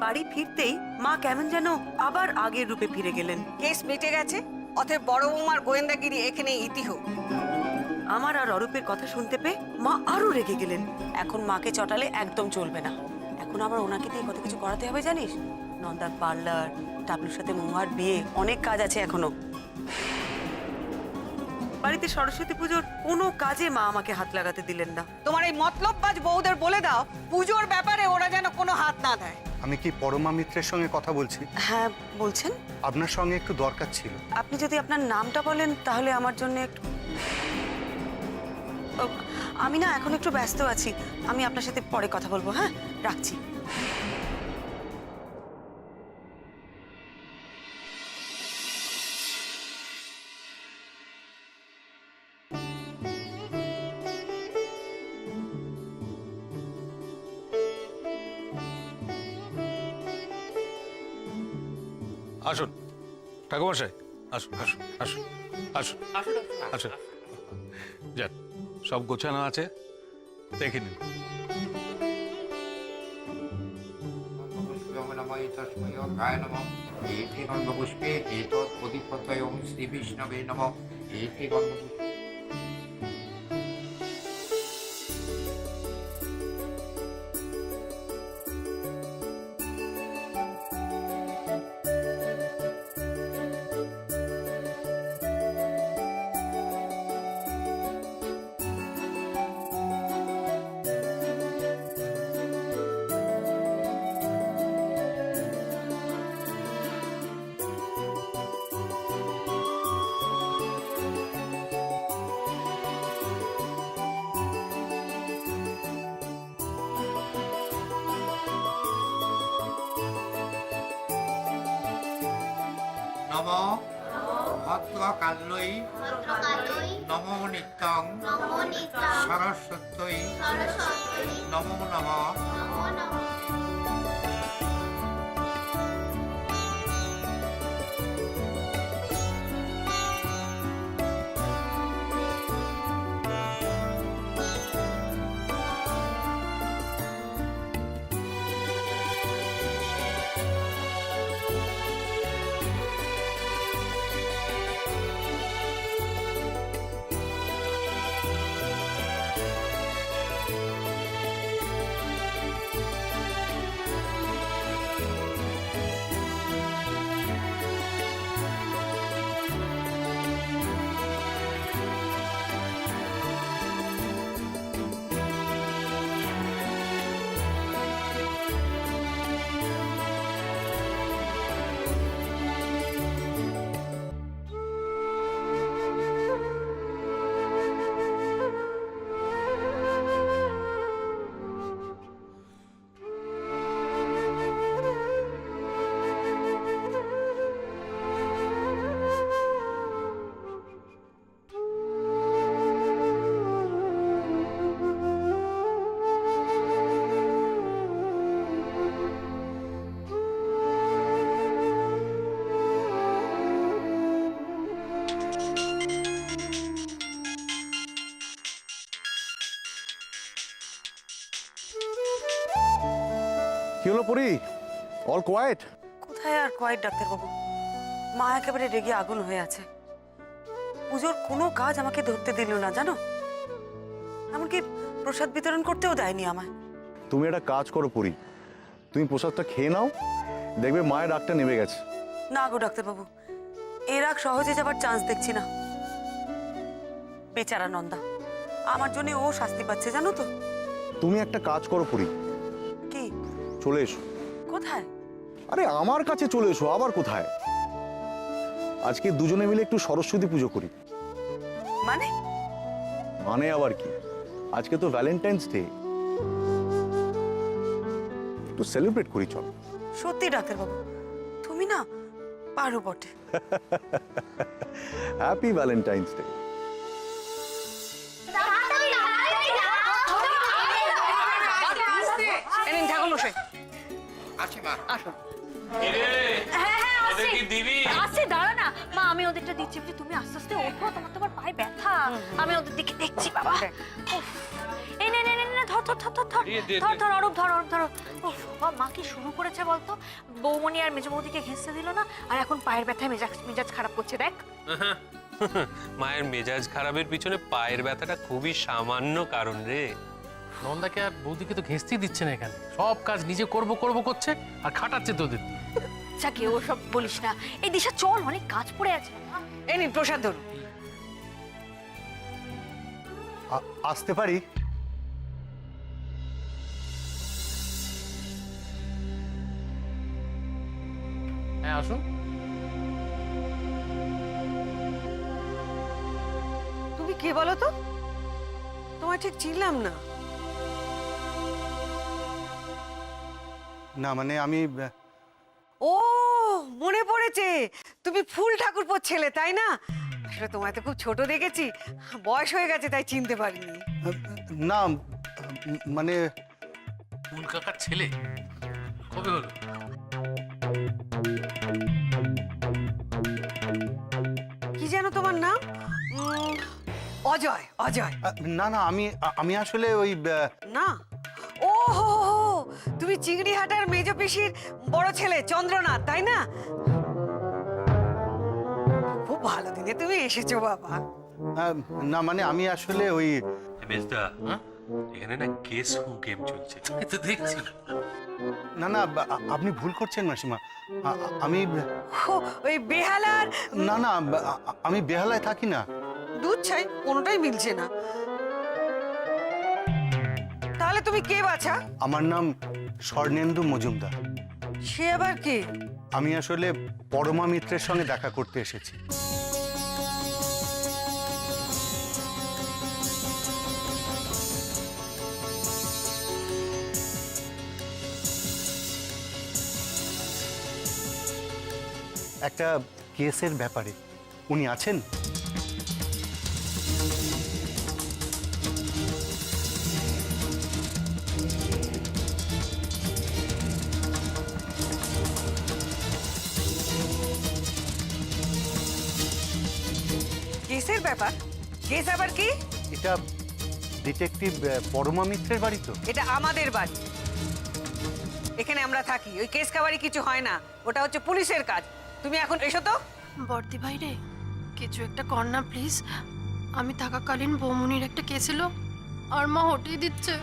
বাড়ি ফিরতেই মা কেমন যেন আবার আগের রূপে ফিরে গেলেন। কেস মিটে গেছে, অতএব বড় বৌমার গোয়েন্দাগিরি এখানে ইতি হোক। আমার আর অরূপের কথা শুনতে পেয়ে মা আরো রেগে গেলেন। এখন মাকে চটালে একদম চলবে না, এখন আবার ওনাকে দিয়ে কত কিছু করাতে হবে জানিস। নন্দার পার্লার, টাবলুর সাথে মহুয়ার বিয়ে, অনেক কাজ আছে এখনো। বাড়িতে সরস্বতী পুজোর কোনো কাজে মা আমাকে হাত লাগাতে দিলেন না। তোমার এই মতলববাজ বউদের বলে দাও পুজোর ব্যাপারে ওরা যেন কোনো হাত না দেয়। আমি কি পরমা মিত্রের সঙ্গে কথা বলছি? হ্যাঁ বলছেন। আপনার সঙ্গে একটু দরকার ছিল। আপনি যদি আপনার নামটা বলেন তাহলে আমার জন্য একটু। আমি না এখন একটু ব্যস্ত আছি, আমি আপনার সাথে পরে কথা বলবো। হ্যাঁ রাখছি। আসুন ঠাকুরমশাই, আসুন আসুন আসুন আসুন আসুন। যাক, সব গোছানো আছে, দেখে নিন। গন্ধপুষ্পে এতৎ অধিপতয় শ্রী বিষ্ণবে নমঃ। এতে গন্ধপুষ্পে নমঃ ভদ্রকাল্যৈ নমো নিত্যং সরস্বত্যৈ নমো নমঃ। কি হলো পরি? All quiet? কোথায় আর কোয়াইট ডাক্তারবাবু, মা একেবারে রেগে আগুন হয়ে আছে। পুজোর কোনো কাজ আমাকে ধরতে দিল না জানো, এমনকি প্রসাদ বিতরণ করতেও দেয়নি আমায়। তুমি একটা কাজ করো পরি, তুমি প্রসাদটা খেয়ে নাও, দেখবে মায়ের রাগটা নেমে গেছে। না গো ডাক্তারবাবু, এর আগ সহজে যাবার চান্স দেখছি না। বেচারা নন্দা, আমার জন্য ও শাস্তি পাচ্ছে জানো তো। তুমি একটা কাজ করো পরি, কি? চলে এসো। কোথায়? আরে আমার কাছে চলে এসো, আবার কোথায়? আজকে দুজনে মিলে একটু সরস্বতী পুজো করি। মানে? মানে আবার কি, আজকে তো ভ্যালেন্টাইন্স ডে, একটু সেলিব্রেট করি চল। সত্যি ডাক্তারবাবু, তুমি না পারো বটে। Happy Valentine's day. ঠাকুরমশাই আসি মা। আসুন। আচ্ছা দাঁড়া না মা, আমি ওদেরটা দিচ্ছি, তুমি আস্তে আস্তে ওঠো, তোমার তো আবার পায়ে ব্যথা। আমি ওদের দিকে দেখছি বাবা। এই নে ধর অরূপ ধর ধরো। বাবা মা কি শুরু করেছে বলতো? বৌমনি আর মেজ বৌদিকে ঘেঁষতে দিল না, আর এখন পায়ের ব্যথায় মেজাজ খারাপ করছে দেখ। মায়ের মেজাজ খারাপের পিছনে পায়ের ব্যথাটা খুবই সামান্য কারণ রে। নন্দাকে আর বৌদিকে তো ঘেঁচতেই দিচ্ছে না এখানে, সব কাজ নিজে করব করছে আর খাটাচ্ছে তোদের। যাকে ও সব বলিস না, এই দিশা চল, অনেক কাজ পড়ে আছে। এই নিন প্রসাদ ধরুন। আসতে পারি? হ্যাঁ আসুন। তুমি কে বলো তো? তোমায় ঠিক চিনলাম না। না মানে আমি ও মনে পড়েছে, তুমি ফুল ঠাকুরপোর ছেলে তাই না? আসলে তোমায় তো খুব ছোট দেখেছি, বয়স হয়ে গেছে তাই চিনতে পারিনি। না মানে ফুল কাকার ছেলে কবে হলো? কি যেন তোমার নাম? অজয়। অজয় না না আমি আসলে ওই না? ও হো হো, তুমি চিংড়িহাটার মেজ পিসির বড় ছেলে চন্দ্রনাথ তাই না? খুব ভালো দিনে তুমি এসেছো বাবা। না মানে আমি আসলে ওই মেজদা, এখানে না কেস হু গেম চলছে। তো দেখছি। না না আপনি ভুল করছেন মাসিমা। আমি ও, ওই বেহালার না না আমি বেহালায় থাকি না। দুধ চাই, কোনোটাই মিলছে না। তাহলে তুমি কে বাছা? আমার নাম স্বর্ণেন্দু মজুমদার। সে আবার কে? আমি আসলে পরমা মিত্রের সঙ্গে দেখা করতে এসেছি। একটা কেসের ব্যাপারে। উনি আছেন? কেসের ব্যাপার? কেস আবার কি? এটা ডিটেকটিভ পরমা মিত্রের বাড়ি তো? এটা আমাদের বাড়ি, এখানে আমরা থাকি। ওই কেস কাবারি কিছু হয় না, ওটা হচ্ছে পুলিশের কাজ। তুমি এখন এসো তো। বর্দি ভাই রে, কিছু একটা কর না প্লিজ। আমি থাকাকালীন বৌমনির একটা কেস ছিল, আর মা হটিয়ে দিচ্ছে।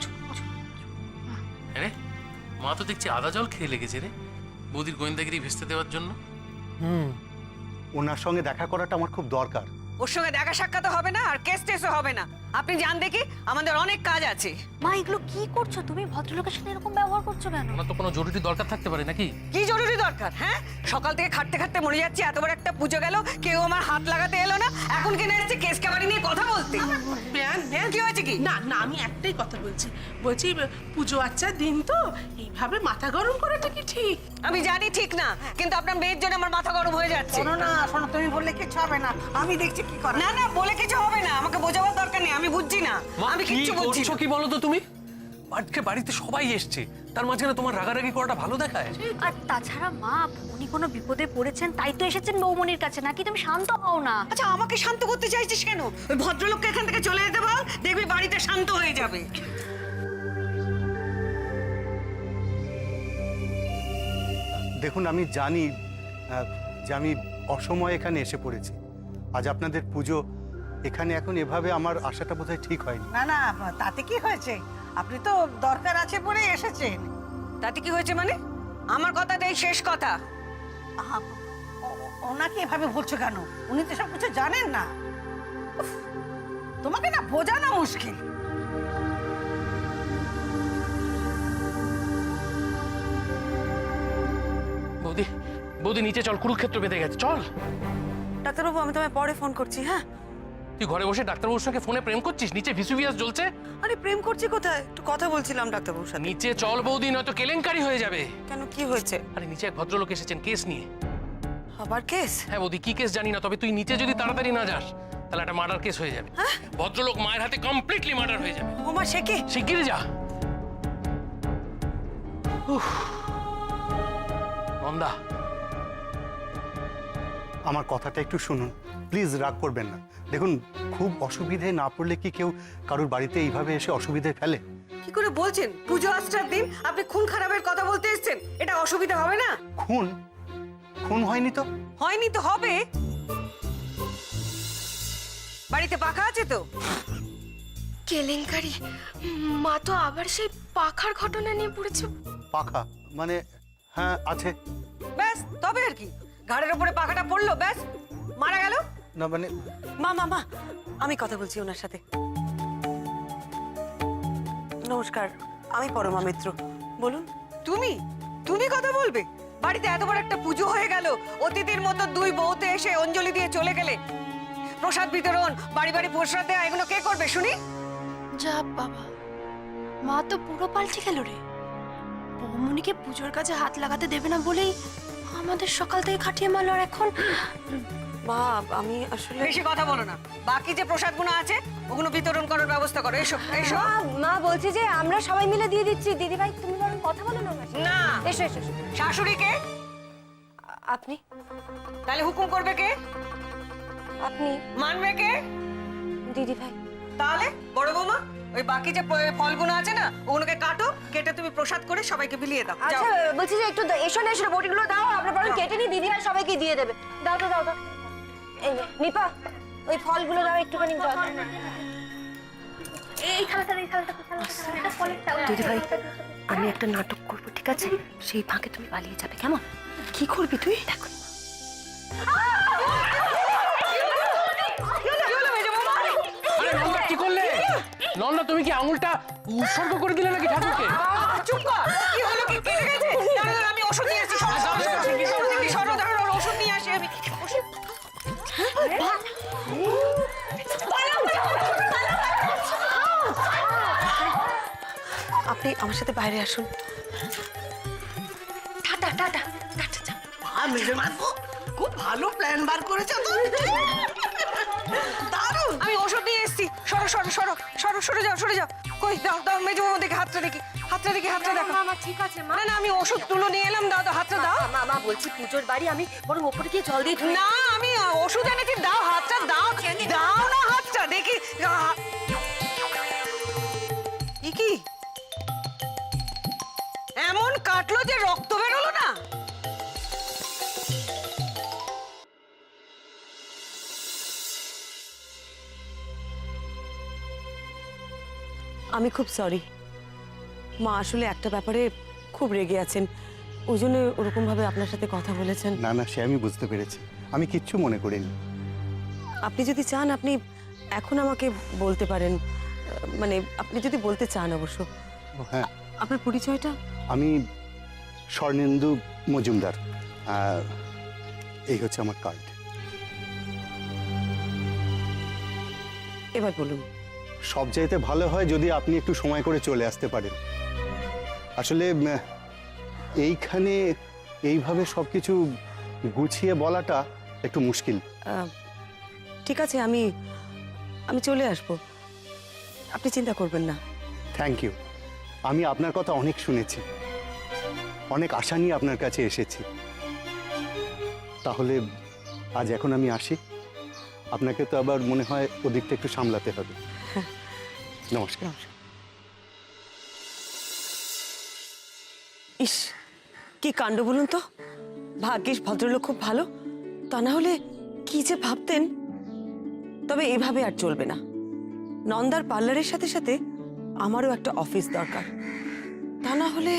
আরে মা তো দেখছি আদা জল খেয়ে লেগেছে রে, বৌদির গোয়েন্দাগিরি ভেস্তে দেওয়ার জন্য। ওনার সঙ্গে দেখা করাটা আমার খুব দরকার। ওর সঙ্গে দেখা সাক্ষাৎ হবে না, আর কেস টেসও হবে না। আপনি জান দেখি, আমাদের অনেক কাজ আছে। মা এগুলো কি করছো তুমি? ভদ্রলোকের সাথে এরকম ব্যবহার করছো কেন? ওনার তো কোনো জরুরি দরকার থাকতে পারে নাকি? কি জরুরি দরকার? হ্যাঁ, সকাল থেকে খাটতে খাটতে মরে যাচ্ছি, এত বড় একটা পুজো গেল, কেউ আমার হাত লাগাতে এলো না, এখন কিনে এসেছে কেস কাবারি নিয়ে কথা বলতে। কি হয়েছে কি? না না, আমি একটাই কথা বলছি, পুজো আচ্ছা দিন তো, এইভাবে মাথা গরম করাটা কি ঠিক? আমি জানি ঠিক না, কিন্তু আপনার মেয়ের জন্য আমার মাথা গরম হয়ে যাচ্ছে। শোনো, তুমি বললে কিছু হবে না, আমি দেখছি কি করা। না না, বলে কিছু হবে না, আমাকে বোঝাবার দরকার নেই, আমি বুঝছি না, আমি কিচ্ছু বুঝছি না। কি বলো তো তুমি? আজকে বাড়িতে সবাই এসছে, তার মাঝখানে তোমার রাগারাগি করাটা ভালো দেখায়? আর তাছাড়া মা, উনি কোনো বিপদে পড়েছেন তাই তো এসেছেন বৌমনির কাছে, নাকি তুমি শান্ত হও না? আচ্ছা, আমাকে শান্ত করতে চাইছিস কেন? ওই ভদ্রলোককে এখান থেকে চলে যেতে বল, দেখবি বাড়িটা শান্ত হয়ে যাবে। দেখুন, আমি জানি যে আমি অসময়ে এখানে এসে পড়েছি। আজ আপনাদের পুজো, এখানে এখন এভাবে আমার আশাটা বোধহয় ঠিক হয়নি। না না, তাতে কি হয়েছে? আপনি তো দরকার আছে বলে এসেছেন। তাতে কি হয়েছে মানে? আমার কথাটাই শেষ কথা। ওনাকে এভাবে বলছো কেন? উনি তো সব কিছু জানেন না। উফ, তোমাকে না বোঝানো মুশকিল। বৌদি, বৌদি নিচে চল, কুরুক্ষেত্র বেঁধে গেছে, চল। ডাক্তারবাবু, আমি তোমায় পরে ফোন করছি। হ্যাঁ, তুই ঘরে বসে ডাক্তারবাবুর সঙ্গে ফোনে প্রেম করছিস? নিচে ভিসুভিয়াস জ্বলছে। আরে প্রেম করছি কোথায়? একটু কথা বলছিলাম ডাক্তারবাবুর সাথে। নিচে চল বৌদি, নয়তো কেলেঙ্কারি হয়ে যাবে। কেন, কি হয়েছে? আরে নিচে এক ভদ্রলোক এসেছেন কেস নিয়ে। আবার কেস? হ্যাঁ বৌদি, কি কেস জানি না, তবে তুই নিচে যদি তাড়াতাড়ি না যাস তাহলে একটা মার্ডার কেস হয়ে যাবে। ভদ্রলোক মায়ের হাতে কমপ্লিটলি মার্ডার হয়ে যাবে। ওমা, সে কি? শিগগিরই যা। নন্দা, আমার কথাটা একটু শুনুন প্লিজ, রাগ করবেন না। দেখুন, খুব অসুবিধে না পড়লে কি কেউ কারোর বাড়িতে এইভাবে এসে অসুবিধে ফেলে? কি করে বলছেন? পুজো আশ্রার দিন আপনি খুন খারাপের কথা বলতে এসেছেন, এটা অসুবিধা হবে না? খুন খুন হয়নি তো। হয়নি তো হবে। বাড়িতে পাখা আছে তো? কেলেঙ্কারি, মা তো আবার সেই পাখার ঘটনা নিয়ে পড়েছে। পাখা মানে? হ্যাঁ আছে। ব্যাস, তবে আর কি, ঘাড়ের ওপরে পাখাটা পড়লো, ব্যাস মারা গেল। না মানে মা মা মা, আমি কথা বলছি ওনার সাথে। নমস্কার, আমি পরমা মিত্র। বলুন। তুমি তুমি কথা বলবে? বাড়িতে এত বড় একটা পুজো হয়ে গেল, অতিথির মতো দুই বউতে এসে অঞ্জলি দিয়ে চলে গেলে, প্রসাদ বিতরণ, বাড়ি বাড়ি প্রসাদ দেওয়া, এগুলো কে করবে শুনি? যা বাবা, মা তো পুরো পাল্টে গেল রে। বৌমনিকে পুজোর কাজে হাত লাগাতে দেবে না বলেই আমাদের সকাল থেকে খাটিয়ে মারল, আর এখন মা আমি আসলে বেশি কথা বলো না, বাকি যে প্রসাদগুলো আছে ওগুলো বিতরণ করার ব্যবস্থা করো। এসো এসো। মা বলছি যে আমরা সবাই মিলে দিয়ে দিচ্ছি। দিদি ভাই তুমি বরং কথা বলো না। না, এসো এসো এসো। শাশুড়িকে আপনি তাহলে হুকুম করবে কে? আপনি মানবে কে? দিদি ভাই। তাহলে বড় বৌমা, ওই বাকি যে ফলগুলো আছে না, ওগুলোকে কাটো, কেটে তুমি প্রসাদ করে সবাইকে বিলিয়ে দাও। যাও। আচ্ছা বলছি যে একটু এসো না, এসো বটিগুলো দাও, আমরা বরং কেটে নিই, দিদি ভাই সবাইকে দিয়ে দেবে। দাও তো দাও দাও। এই নে, নিপা ওই ফলগুলো দাও একটুখানি। এই থালাটা দিদি ভাই, আমি একটা নাটক করব, ঠিক আছে? সেই ফাঁকে তুমি পালিয়ে যাবে, কেমন? কি করবি তুই? দেখো। আরে নন্দা কি করলে? নন্দা তুমি কি আঙুলটা উৎসর্গ করে দিলে নাকি ঠাকুরকে? চুপ কর। কি হলো? কি কেটে গেছে? দাঁড়াও, আমি ওষুধ নিয়ে আসছি। সরো, দাঁড়াও, ওষুধ নিয়ে আসি আমি। ওষুধ। আপনি আমার সাথে বাইরে আসুন। টাটা টাটা টাটা যা। মেজে মারবো, খুব ভালো প্ল্যান বার করেছো তো। দারুণ। আমি ওষুধ নিয়ে এসেছি। সরো সরো সরো সরো, সরে যাও সরে যাও। কই দাও দাও, মেজো বৌমা দেখি হাতটা দেখি, হাতটা দেখি, হাতটা দেখো। মা ঠিক আছে মা। না না, আমি ওষুধ তুলো নিয়ে এলাম, দাও দাও, হাতটা দাও। মা মা বলছি পুজোর বাড়ি, আমি বরং ওপরে গিয়ে জল দিয়ে ধুই। না, আমি ওষুধ এনেছি, দাও হাতটা, দাও দাও না হাতটা দেখি। এ কি এমন কাটলো যে রক্ত বেরোলো না? আমি খুব সরি মা, আসলে একটা ব্যাপারে খুব রেগে আছেন, ওই জন্য ওরকম ভাবে আপনার সাথে কথা বলেছেন। না না, সে আমি বুঝতে পেরেছি, আমি কিচ্ছু মনে করিনি। আপনি যদি চান আপনি এখন আমাকে বলতে পারেন, মানে আপনি যদি বলতে চান অবশ্য। হ্যাঁ, আপনার পরিচয়টা? আমি স্বর্ণেন্দু মজুমদার, এই হচ্ছে আমার কার্ড। এবার বলুন। সব চাইতে ভালো হয় যদি আপনি একটু সময় করে চলে আসতে পারেন। আসলে এইখানে এইভাবে সবকিছু গুছিয়ে বলাটা একটু মুশকিল। ঠিক আছে, আমি চলে আসব, আপনি চিন্তা করবেন না। Thank you. আমি আপনার কথা অনেক শুনেছি, অনেক আশা নিয়ে আপনার কাছে এসেছি। তাহলে আজ এখন আমি আসি, আপনাকে তো আবার মনে হয় ওদিকটা একটু সামলাতে হবে। নমস্কার। ইস, কি কাণ্ড বলুন তো, ভাগ্যিস ভদ্রলোক খুব ভালো, তা না হলে কি যে ভাবতেন। তবে এভাবে আর চলবে না, নন্দার পার্লারের সাথে সাথে আমারও একটা অফিস দরকার, তা না হলে।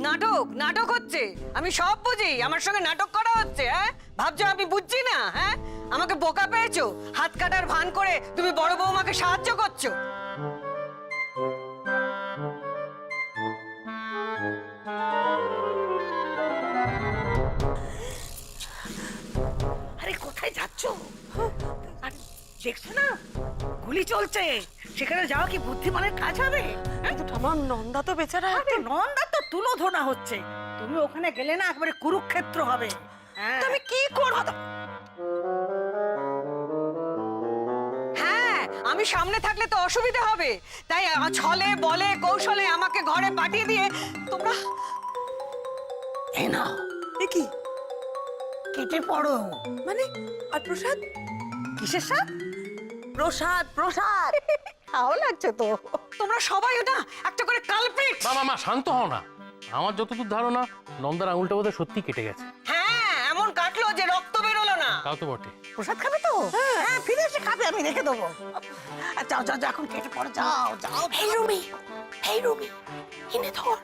নাটক নাটক হচ্ছে, আমি সব বুঝি, আমার সঙ্গে নাটক করা হচ্ছে। হ্যাঁ, ভাবছো আমি বুঝছি না? হ্যাঁ, আমাকে বোকা পেয়েছো, হাত কাটার ভান করে তুমি বড় বৌমাকে সাহায্য করছো। আরে কোথায় যাচ্ছ? আর দেখছো না গুলি চলছে, সেখানে যাওয়া কি বুদ্ধিমানের কাজ হবে? কিন্তু আমার নন্দা তো বেচারা। আরে নন্দা তো তুলো ধোনা হচ্ছে, তুমি ওখানে গেলে না একবারে কুরুক্ষেত্র হবে। তুমি কি করবো? হ্যাঁ, আমি সামনে থাকলে তো অসুবিধা হবে, তাই ছলে বলে কৌশলে আমাকে ঘরে পাঠিয়ে দিয়ে তোমরা। এই নাও, এ কি কেটে পড়ো। মানে? আর প্রসাদ? কিসের সাথ? প্রসাদ প্রসাদ। ভালো লাগছে তো। তোমরা সবাই না একটা করে কালপ্রিট। মা শান্ত হও না। আমার যতদূর ধারণা নন্দার আঙুলটা বোধহয় সত্যি কেটে গেছে। হ্যাঁ, এমন কাটলো যে রক্ত বেরোলো না। তাও তো বটে। প্রসাদ খাবে তো? হ্যাঁ, ফিরে এসে খাবে, আমি রেখে দেবো। যাও যাও যাও, এখন কেটে পড়ে, যাও যাও। এই রুমি, এই রুমি, এনে ধর।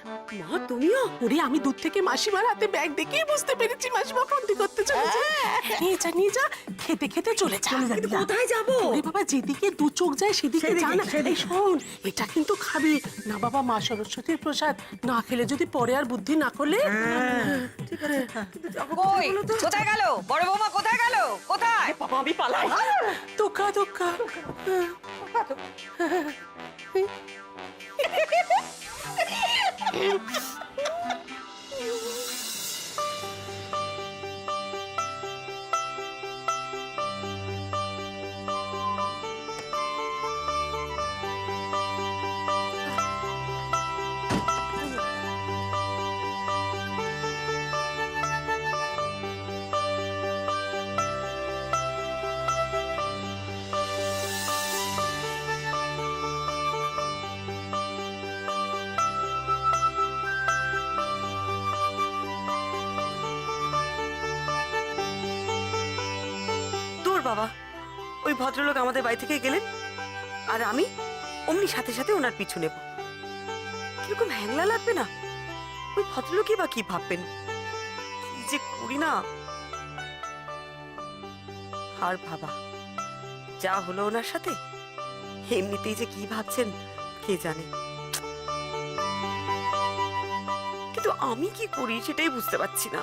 মা তুমিও? ওরে আমি দূর থেকে মাসিমার হাতে ব্যাগ দেখেই বুঝতে পেরেছি মাসিমা ফন্দি করতে চলেছে। নিয়ে যা খেতে খেতে চলে যা। কিন্তু কোথায় যাবো? ওরে বাবা, যেদিকে দু চোখ যায় সেদিকে যা না। এই শোন, এটা কিন্তু খাবি না বাবা, মা সরস্বতীর প্রসাদ। না খেলে যদি পরে আর বুদ্ধি না করলে। ঠিক আছে। কই কোথায় গেল বড় বৌমা? কোথায় গেল? কোথায়? বাবা আমি পালাই। দোকা দোকা। বাবা, ওই ভদ্রলোক আমাদের বাড়ি থেকে গেলেন আর আমি অমনি সাথে সাথে ওনার পিছু নেব। কিরকম হ্যাংলা লাগবে না? ওই ভদ্রলোকই বা কি ভাববেন? কি যে করি না। আর ভাবা যা হলো ওনার সাথে, এমনিতেই যে কি ভাবছেন কে জানে। কিন্তু আমি কি করি সেটাই বুঝতে পারছি না।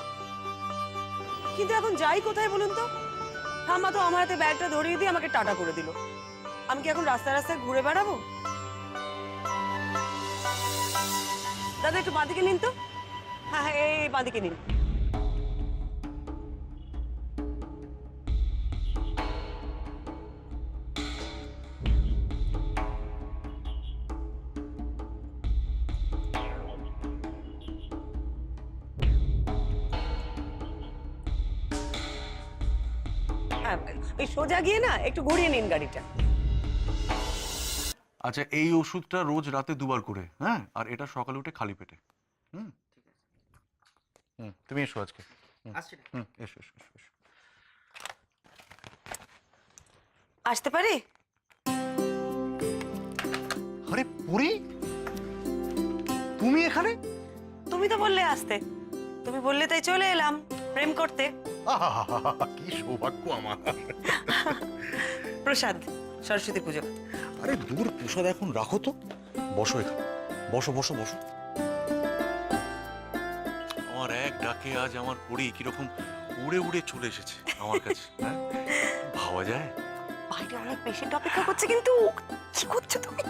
কিন্তু এখন যাই কোথায় বলুন তো? ঠাম্মা তো আমার হাতে ব্যাগটা ধরিয়ে দিয়ে আমাকে টাটা করে দিল। আমি কি এখন রাস্তায় রাস্তায় ঘুরে বেড়াবো? দাদা একটু বাঁদিকে নিন তো। হ্যাঁ হ্যাঁ, এই বাঁদিকে নিন। এই সোজা গিয়ে না একটু ঘুরিয়ে নিন গাড়িটা। আচ্ছা, এই ওষুধটা রোজ রাতে দুবার করে, হ্যাঁ? আর এটা সকালে উঠে খালি পেটে। তুমি এসো আজকে। এসো এসো এসো এসো। আসতে পারি? আরে পুরি, তুমি এখানে? তুমি তো বললে আসতে, তুমি বললে তাই চলে এলাম প্রেম করতে। কি সৌভাগ্য আমার। প্রসাদ, সরস্বতী পুজো। আরে দূর, প্রসাদ এখন রাখো তো, বসো এখানে, বসো বসো বসো। আমার এক ডাকে আজ আমার পরি কিরকম উড়ে উড়ে চলে এসেছে আমার কাছে, হ্যাঁ? ভাবা যায়? বাইরে অনেক পেশেন্ট অপেক্ষা করছে, কিন্তু কি করছো তুমি?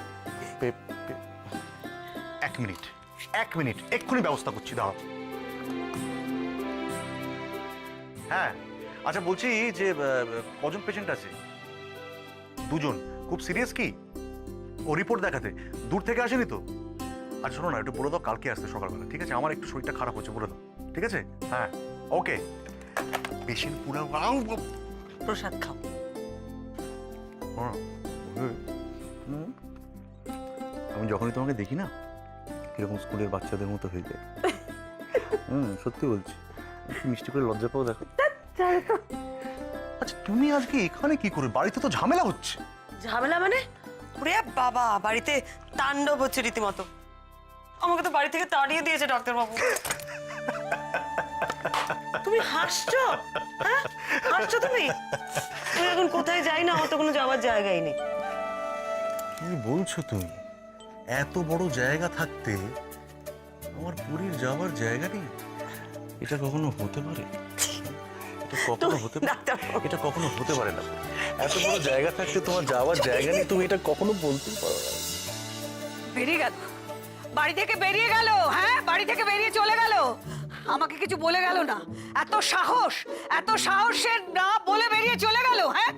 এক মিনিট, এক মিনিট, এক্ষুনি ব্যবস্থা করছি, দাঁড়াও। হ্যাঁ, আচ্ছা বলছি যে কজন পেশেন্ট আছে? দুজন। খুব সিরিয়াস কি? ও রিপোর্ট দেখাতে দূর থেকে আসেনি তো? আচ্ছা শোনো না, একটু বলে দাও কালকে আসতে সকালবেলা, ঠিক আছে? আমার একটু শরীরটা খারাপ হচ্ছে, বলে দাও, ঠিক আছে? হ্যাঁ, ওকে। পেশেন্ট পুরো প্রসাদ খাও। আমি যখনই তোমাকে দেখি না, কিরকম স্কুলের বাচ্চাদের মতো হয়ে যায়। সত্যি বলছি, একটু মিষ্টি করে লজ্জা পাও, দেখো। আচ্ছা তুমি আজকে এখানে কি করে? বাড়িতে তো ঝামেলা হচ্ছে। ঝামেলা মানে? ওরে বাবা, বাড়িতে তাণ্ডব হচ্ছে রীতিমতো। আমাকে তো বাড়ি থেকে তাড়িয়ে দিয়েছে ডাক্তারবাবু। তুমি হাসছো? হ্যাঁ, হাসছো তুমি? তুমি এখন কোথায় যাই না, আমার তো কোনো যাওয়ার জায়গাই নেই। কি বলছো তুমি? এত বড় জায়গা থাকতে আমার পুরীর যাওয়ার জায়গা নেই? এটা কখনো হতে পারে? এটা কখনো হতে পারে? এটা কখনো হতে পারে না। এত বড় জায়গা থাকতে তোমার যাওয়ার জায়গা নেই, তুমি এটা কখনো বলতে পারো না। বেরিয়ে গেল, বাড়ি থেকে বেরিয়ে গেল। হ্যাঁ, বাড়ি থেকে বেরিয়ে চলে গেল, আমাকে কিছু বলে গেল না। এত সাহস, এত সাহসের না বলে বেরিয়ে চলে গেল। হ্যাঁ,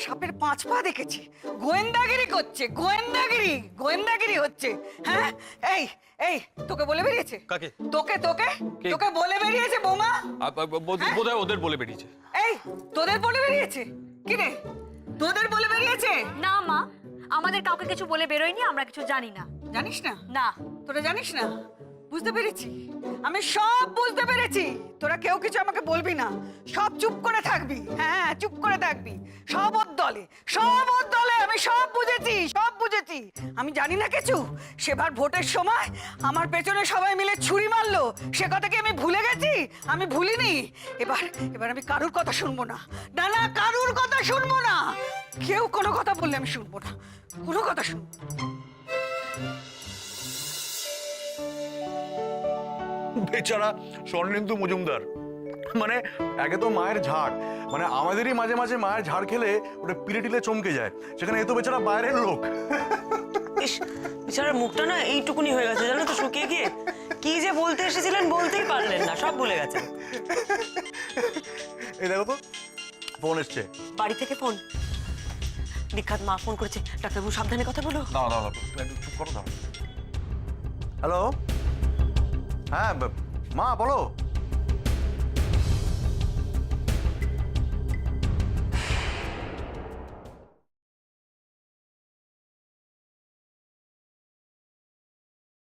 সাপের 5 পা দেখেছি, গোয়েন্দাগিরি করছে, গোয়েন্দাগিরি, গোয়েন্দাগিরি হচ্ছে। হ্যাঁ, এই এই তোকে বলে বেরিয়েছে? কাকে? তোকে তোকে তোকে বলে বেরিয়েছে বৌমা? বোধহয় ওদের বলে বেরিয়েছে। এই তোদের বলে বেরিয়েছে? কি রে, তোদের বলে বেরিয়েছে? না মা, আমাদের কাউকে কিছু বলে বেরোয়নি, আমরা কিছু জানি না। জানিস না? না। তোরা জানিস না? বুঝতে পেরেছি, আমি সব বুঝতে পেরেছি। তোরা কেউ কিছু আমাকে বলবি না, সব চুপ করে থাকবি। হ্যাঁ, চুপ করে থাকবি। সব ওর দলে, সব ওর দলে। আমি সব বুঝেছি, সব বুঝেছি। আমি জানি না কিছু। সেবার ভোটের সময় আমার পেছনে সবাই মিলে ছুরি মারলো, সে কথা কি আমি ভুলে গেছি? আমি ভুলিনি। এবার এবার আমি কারুর কথা শুনবো না। না না, কারুর কথা শুনবো না। কেউ কোনো কথা বললে আমি শুনবো না, কোনো কথা শুনবো না। বেচারা স্বর্ণেন্দু মজুমদার, মানে একে তো মায়ের ঝাড়, মানে আমাদেরই মাঝে মাঝে মায়ের ঝাড় খেলে ওটা পিলে টিলে চমকে যায়, সেখানে এ তো বেচারা বাইরের লোক। ইস, বিছানার মুখটা না এইটুকুনি হয়ে গেছে জানো তো, শুকিয়ে গিয়ে। কি যে বলতে এসেছিলেন বলতেই পারলেন না, সব ভুলে গেছেন। এই দেখো তো, ফোন এসছে। বাড়ি থেকে ফোন? বিখ্যাত মা ফোন করেছে। ডাক্তারবাবু সাবধানে কথা বলো। দাঁড়া দাঁড়া, একটু চুপ করো, দাঁড়া। হ্যালো, হ্যাঁ মা বলো।